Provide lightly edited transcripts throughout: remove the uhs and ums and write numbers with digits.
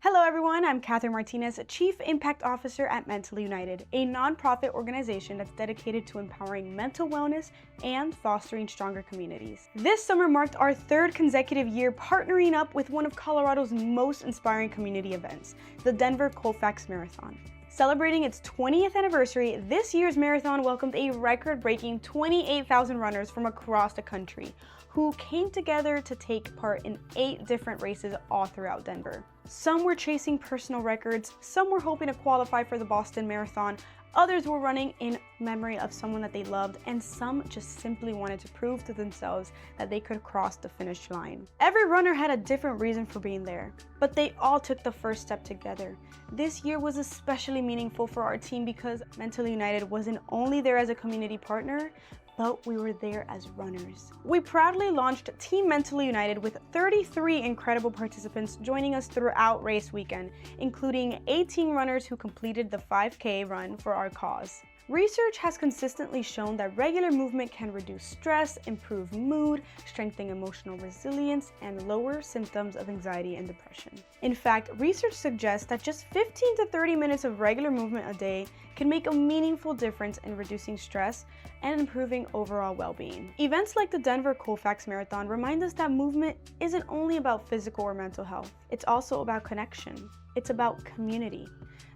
Hello everyone, I'm Katherine Martinez, Chief Impact Officer at Mentally United, a nonprofit organization that's dedicated to empowering mental wellness and fostering stronger communities. This summer marked our third consecutive year partnering up with one of Colorado's most inspiring community events, the Denver Colfax Marathon. Celebrating its 20th anniversary, this year's marathon welcomed a record-breaking 28,000 runners from across the country who came together to take part in 8 different races all throughout Denver. Some were chasing personal records, some were hoping to qualify for the Boston Marathon, others were running in memory of someone that they loved, and some just simply wanted to prove to themselves that they could cross the finish line. Every runner had a different reason for being there, but they all took the first step together. This year was especially meaningful for our team because Mentally United wasn't only there as a community partner, but we were there as runners. We proudly launched Team Mentally United with 33 incredible participants joining us throughout race weekend, including 18 runners who completed the 5K run for our cause. Research has consistently shown that regular movement can reduce stress, improve mood, strengthen emotional resilience, and lower symptoms of anxiety and depression. In fact, research suggests that just 15 to 30 minutes of regular movement a day can make a meaningful difference in reducing stress and improving overall well-being. Events like the Denver Colfax Marathon remind us that movement isn't only about physical or mental health. It's also about connection. It's about community.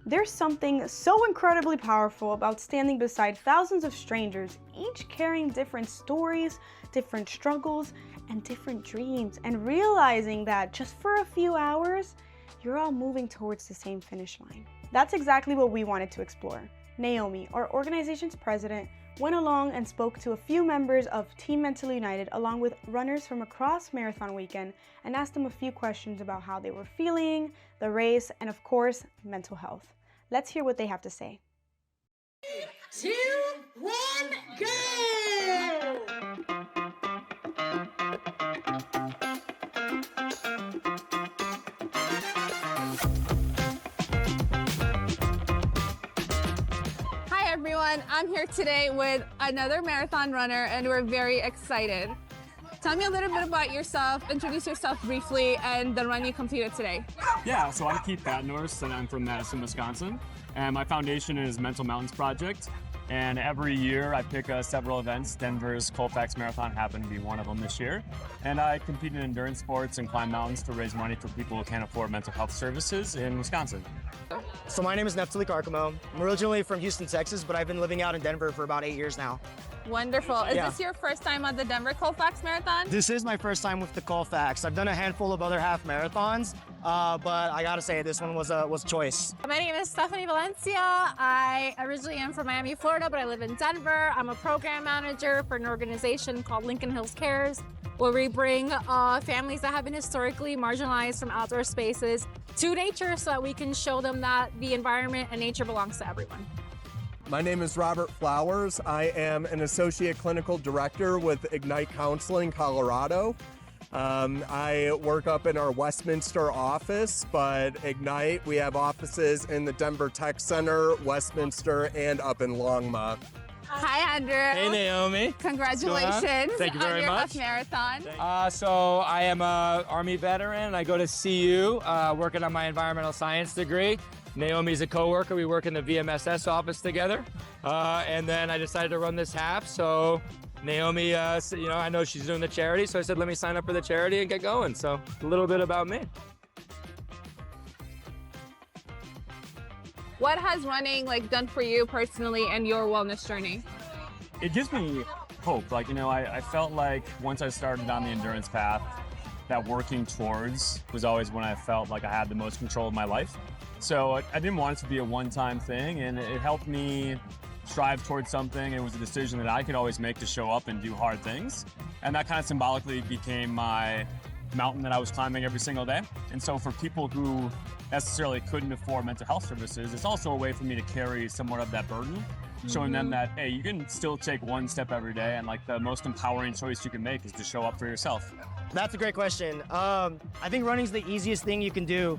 There's something so incredibly powerful about standing beside thousands of strangers, each carrying different stories, different struggles, and different dreams, and realizing that just for a few hours, you're all moving towards the same finish line. That's exactly what we wanted to explore. Naomi, our organization's president, went along and spoke to a few members of Team Mentally United along with runners from across marathon weekend and asked them a few questions about how they were feeling, the race, and of course, mental health. Let's hear what they have to say. 3, 2, 1, go! Hi everyone, I'm here today with another marathon runner and we're very excited. Tell me a little bit about yourself, introduce yourself briefly, and the run you completed today. Yeah, so I'm Keith Batnorst and I'm from Madison, Wisconsin. And my foundation is Mental Mountains Project. And every year I pick several events. Denver's Colfax Marathon happened to be one of them this year. And I compete in endurance sports and climb mountains to raise money for people who can't afford mental health services in Wisconsin. So my name is Neftali Carcamo. I'm originally from Houston, Texas, but I've been living out in Denver for about 8 years now. Wonderful. Is this your first time at the Denver Colfax Marathon? This is my first time with the Colfax. I've done a handful of other half marathons, but I gotta say this one was a choice. My name is Stephanie Valencia. I originally am from Miami, Florida, but I live in Denver. I'm a program manager for an organization called Lincoln Hills Cares, where we bring families that have been historically marginalized from outdoor spaces to nature so that we can show them that the environment and nature belongs to everyone. My name is Robert Flowers. I am an Associate Clinical Director with Ignite Counseling, Colorado. I work up in our Westminster office, but Ignite, we have offices in the Denver Tech Center, Westminster, and up in Longmont. Hi, Andrew. Hey, Naomi. Congratulations Thank you very on your much. marathon. So I am an Army veteran. I go to CU, working on my environmental science degree. Naomi's a coworker. We work in the VMSS office together. And then I decided to run this half. So Naomi, I know she's doing the charity. So I said, let me sign up for the charity and get going. So a little bit about me. What has running done for you personally and your wellness journey? It gives me hope. I felt like once I started on the endurance path, that working towards was always when I felt like I had the most control of my life. So I didn't want it to be a one-time thing, and it helped me strive towards something. It was a decision that I could always make to show up and do hard things. And that kind of symbolically became my mountain that I was climbing every single day. And so for people who necessarily couldn't afford mental health services, it's also a way for me to carry somewhat of that burden, showing them that, hey, you can still take one step every day, and the most empowering choice you can make is to show up for yourself. That's a great question. I think running's the easiest thing you can do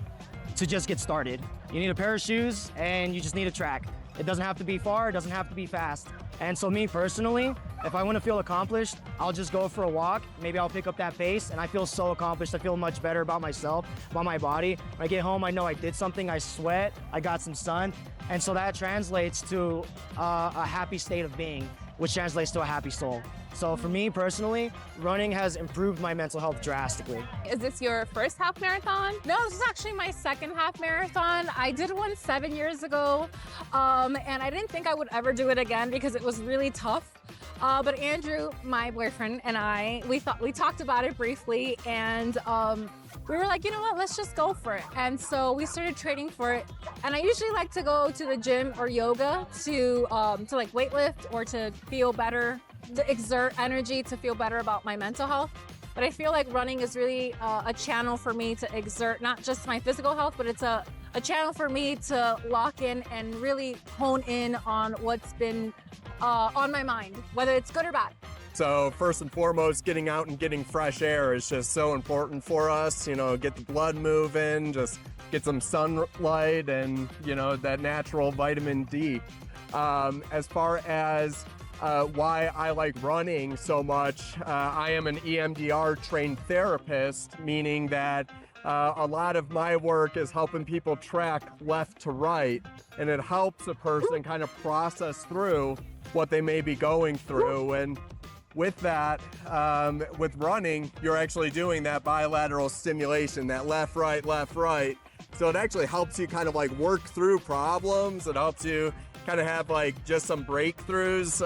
to just get started. You need a pair of shoes and you just need a track. It doesn't have to be far, it doesn't have to be fast. And so me personally, if I want to feel accomplished, I'll just go for a walk. Maybe I'll pick up that pace and I feel so accomplished. I feel much better about myself, about my body. When I get home, I know I did something, I sweat, I got some sun. And so that translates to a happy state of being, which translates to a happy soul. So for me personally, running has improved my mental health drastically. Is this your first half marathon? No, this is actually my second half marathon. I did one 7 years ago, and I didn't think I would ever do it again because it was really tough. But Andrew, my boyfriend, and I, we talked about it briefly, and we were like, you know what, let's just go for it. And so we started training for it. And I usually like to go to the gym or yoga to like weightlift or to feel better, to exert energy, to feel better about my mental health. But I feel like running is really a channel for me to exert not just my physical health, but it's a channel for me to lock in and really hone in on what's been on my mind, whether it's good or bad. So first and foremost, getting out and getting fresh air is just so important for us. You know, get the blood moving, just get some sunlight and, you know, that natural vitamin D. As far as why I like running so much, I am an EMDR trained therapist, meaning that a lot of my work is helping people track left to right, and it helps a person kind of process through what they may be going through. And with that, with running, you're actually doing that bilateral stimulation, that left, right. So it actually helps you kind of like work through problems. It helps you kind of have like just some breakthroughs,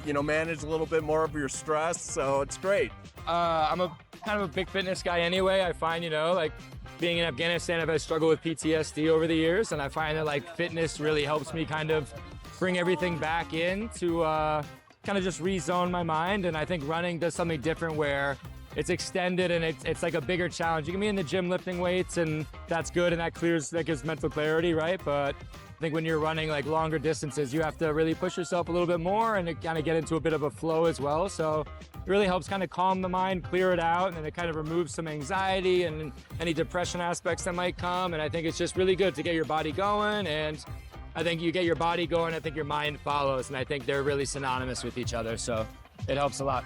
you know, manage a little bit more of your stress. So it's great. I'm a kind of a big fitness guy anyway. I find, you know, like being in Afghanistan, I've had struggled with PTSD over the years, and I find that like fitness really helps me kind of bring everything back in to kind of just rezone my mind. And I think running does something different where it's extended and it's like a bigger challenge. You can be in the gym lifting weights and that's good and that gives mental clarity, right? But I think when you're running like longer distances, you have to really push yourself a little bit more and it kind of get into a bit of a flow as well. So it really helps kind of calm the mind, clear it out, and then it kind of removes some anxiety and any depression aspects that might come. And I think it's just really good to get your body going. And I think you get your body going, I think your mind follows. And I think they're really synonymous with each other. So it helps a lot.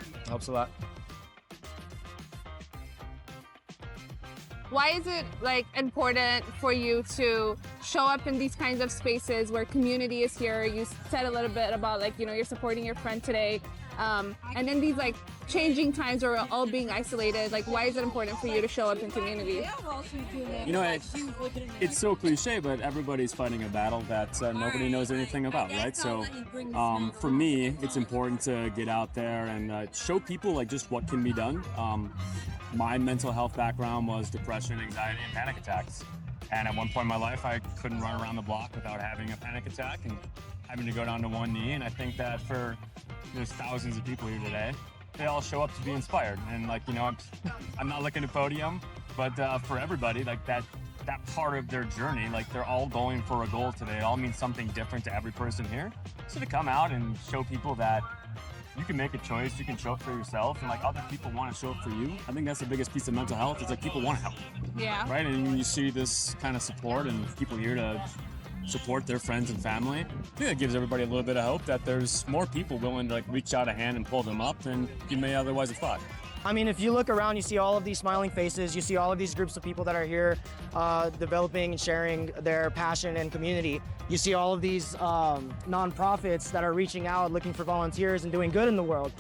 Why is it like important for you to show up in these kinds of spaces where community is here? You said a little bit about like, you know, you're supporting your friend today. And then these like changing times where we're all being isolated, like why is it important for you to show up in community? You know, it's so cliche, but everybody's fighting a battle that nobody knows anything about, right? So for me, it's important to get out there and show people like just what can be done. My mental health background was depression, anxiety, and panic attacks. And at one point in my life, I couldn't run around the block without having a panic attack and having to go down to one knee. And I think that for there's thousands of people here today, they all show up to be inspired. And like, you know, I'm not looking at podium, but for everybody, like that part of their journey, like they're all going for a goal today. It all means something different to every person here. So to come out and show people that you can make a choice, you can show up for yourself, and like other people want to show up for you. I think that's the biggest piece of mental health. It's like people want to help. Yeah. Right? And when you see this kind of support and people here to support their friends and family, I think that gives everybody a little bit of hope that there's more people willing to like reach out a hand and pull them up than you may otherwise have thought. I mean, if you look around, you see all of these smiling faces, you see all of these groups of people that are here developing and sharing their passion and community. You see all of these nonprofits that are reaching out, looking for volunteers and doing good in the world.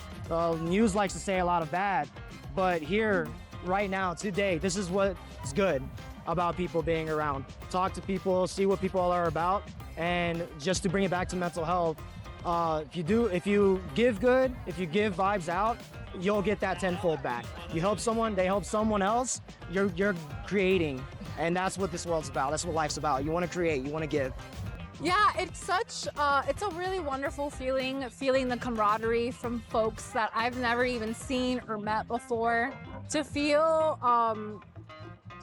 News likes to say a lot of bad, but here, right now, today, this is what's good about people being around. Talk to people, see what people are about, and just to bring it back to mental health, if you give good, if you give vibes out, you'll get that tenfold back. You help someone, they help someone else, you're creating. And that's what this world's about. That's what life's about. You want to create, you want to give. Yeah, it's a really wonderful feeling the camaraderie from folks that I've never even seen or met before. To feel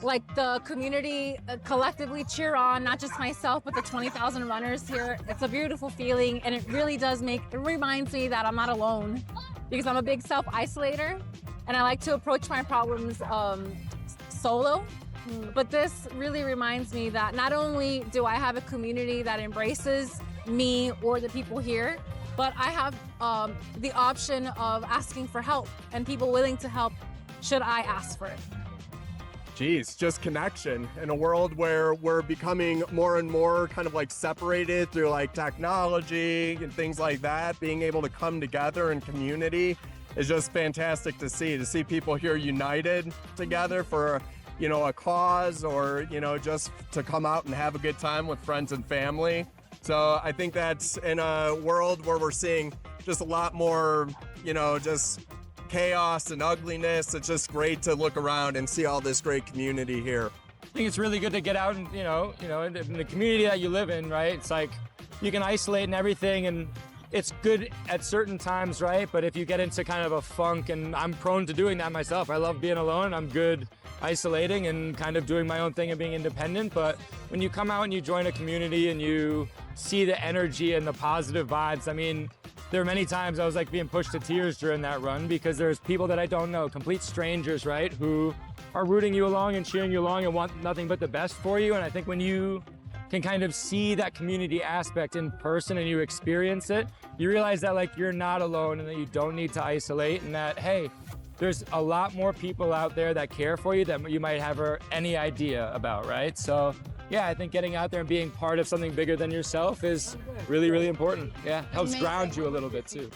like the community collectively cheer on, not just myself, but the 20,000 runners here. It's a beautiful feeling, and it really reminds me that I'm not alone, because I'm a big self-isolator, and I like to approach my problems solo. But this really reminds me that not only do I have a community that embraces me or the people here, but I have the option of asking for help and people willing to help should I ask for it. Geez, just connection in a world where we're becoming more and more kind of like separated through like technology and things like that. Being able to come together in community is just fantastic to see people here united together for, you know, a cause or, you know, just to come out and have a good time with friends and family. So I think that's in a world where we're seeing just a lot more, you know, just chaos and ugliness. It's just great to look around and see all this great community here. I think it's really good to get out and, you know, in the community that you live in, right? It's like you can isolate and everything, and it's good at certain times, right? But if you get into kind of a funk, and I'm prone to doing that myself. I love being alone. I'm good isolating and kind of doing my own thing and being independent. But when you come out and you join a community and you see the energy and the positive vibes, I mean, there are many times I was like being pushed to tears during that run because there's people that I don't know, complete strangers, right, who are rooting you along and cheering you along and want nothing but the best for you. And I think when you can kind of see that community aspect in person and you experience it, you realize that like you're not alone and that you don't need to isolate, and that, hey, there's a lot more people out there that care for you that you might have any idea about, right? So yeah, I think getting out there and being part of something bigger than yourself is really, really important. Yeah, helps ground you a little bit too.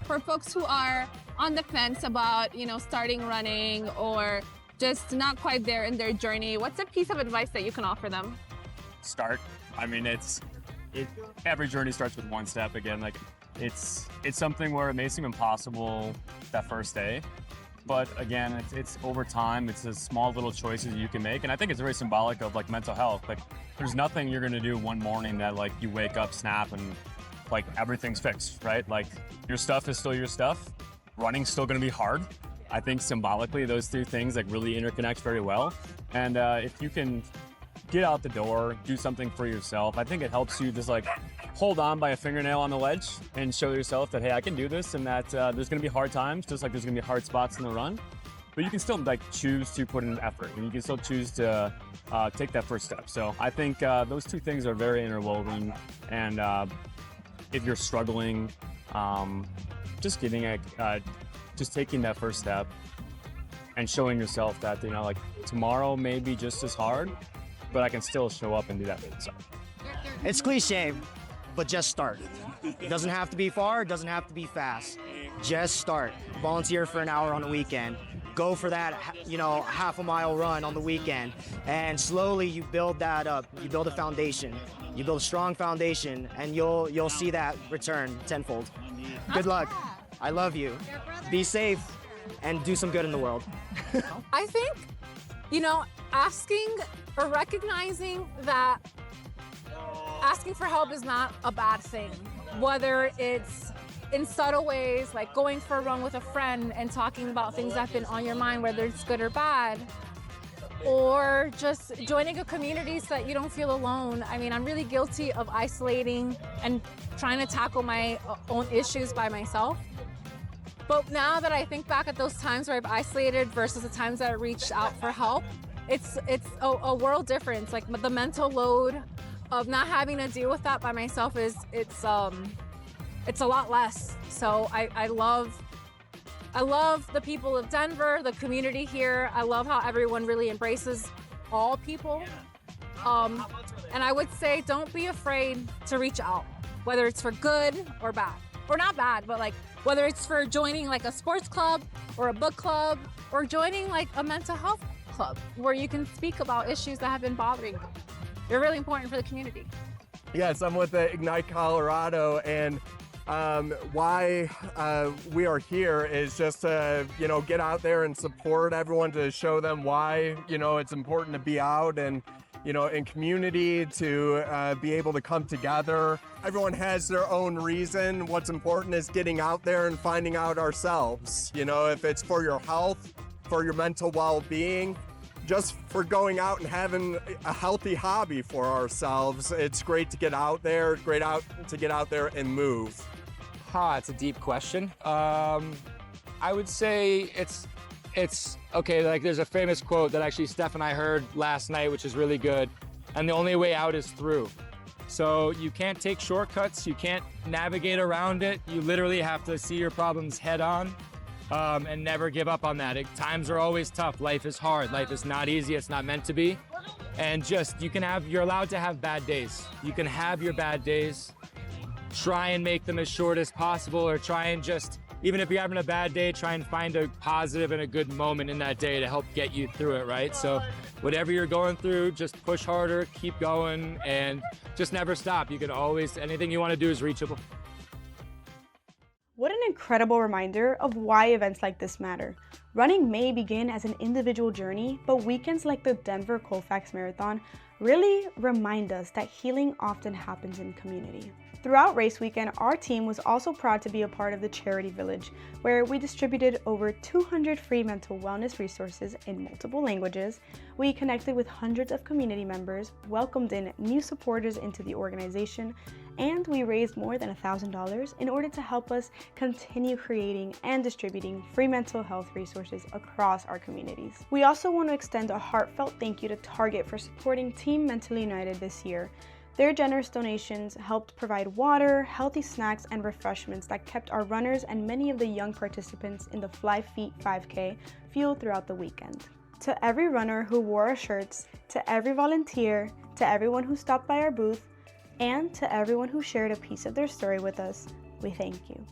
For folks who are on the fence about, you know, starting running or just not quite there in their journey, what's a piece of advice that you can offer them? Start. I mean, every journey starts with one step. Again, like it's something where it may seem impossible that first day. But again, it's over time. It's the small little choices you can make. And I think it's very symbolic of like mental health. Like there's nothing you're gonna do one morning that like you wake up, snap, and like everything's fixed, right? Like your stuff is still your stuff. Running's still gonna be hard. I think symbolically those two things like really interconnect very well. And if you can get out the door, do something for yourself, I think it helps you just like hold on by a fingernail on the ledge and show yourself that, hey, I can do this, and that there's gonna be hard times, just like there's gonna be hard spots in the run. But you can still like choose to put in effort, and you can still choose to take that first step. So I think those two things are very interwoven. And if you're struggling, just taking that first step and showing yourself that, you know, like tomorrow may be just as hard, but I can still show up and do that for myself. It's cliche, but just start. It doesn't have to be far, it doesn't have to be fast. Just start. Volunteer for an hour on the weekend. Go for that, you know, half a mile run on the weekend. And slowly you build that up. You build a foundation. You build a strong foundation, and you'll see that return tenfold. Good luck. I love you. Be safe and do some good in the world. I think, you know, asking or recognizing that asking for help is not a bad thing. Whether it's in subtle ways, like going for a run with a friend and talking about things that have been on your mind, whether it's good or bad, or just joining a community so that you don't feel alone. I mean, I'm really guilty of isolating and trying to tackle my own issues by myself. But now that I think back at those times where I've isolated versus the times that I reached out for help, it's a world difference. Like the mental load of not having to deal with that by myself it's a lot less. So I love the people of Denver, the community here. I love how everyone really embraces all people. And I would say don't be afraid to reach out, whether it's for good or bad. Or not bad, but like whether it's for joining like a sports club or a book club or joining like a mental health club where you can speak about issues that have been bothering you. They're really important for the community. Yes, I'm with the Ignite Colorado, and why we are here is just to, you know, get out there and support everyone, to show them why, you know, it's important to be out and, you know, in community, to be able to come together. Everyone has their own reason. What's important is getting out there and finding out ourselves. You know, if it's for your health, for your mental well-being, just for going out and having a healthy hobby for ourselves, it's great to get out there. It's great to get out there and move. It's a deep question. I would say it's it's okay. Like there's a famous quote that actually Steph and I heard last night, which is really good. And the only way out is through. So you can't take shortcuts. You can't navigate around it. You literally have to see your problems head on and never give up on that. Times are always tough. Life is hard. Life is not easy. It's not meant to be. And just, you're allowed to have bad days. You can have your bad days. Try and make them as short as possible, or try and just, even if you're having a bad day, try and find a positive and a good moment in that day to help get you through it, right? So whatever you're going through, just push harder, keep going, and just never stop. You can always, anything you want to do is reachable. What an incredible reminder of why events like this matter. Running may begin as an individual journey, but weekends like the Denver Colfax Marathon really remind us that healing often happens in community. Throughout race weekend, our team was also proud to be a part of the Charity Village, where we distributed over 200 free mental wellness resources in multiple languages. We connected with hundreds of community members, welcomed in new supporters into the organization, and we raised more than $1,000 in order to help us continue creating and distributing free mental health resources across our communities. We also want to extend a heartfelt thank you to Target for supporting Team Mentally United this year. Their generous donations helped provide water, healthy snacks, and refreshments that kept our runners and many of the young participants in the Fly Feet 5K fueled throughout the weekend. To every runner who wore our shirts, to every volunteer, to everyone who stopped by our booth, and to everyone who shared a piece of their story with us, we thank you.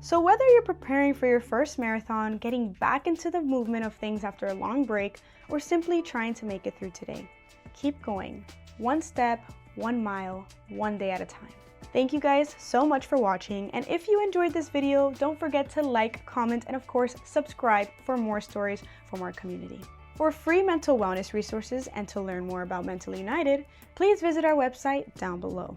So whether you're preparing for your first marathon, getting back into the movement of things after a long break, or simply trying to make it through today, keep going. One step, 1 mile, one day at a time. Thank you guys so much for watching, and if you enjoyed this video, don't forget to like, comment, and of course, subscribe for more stories from our community. For free mental wellness resources and to learn more about Mentally United, please visit our website down below.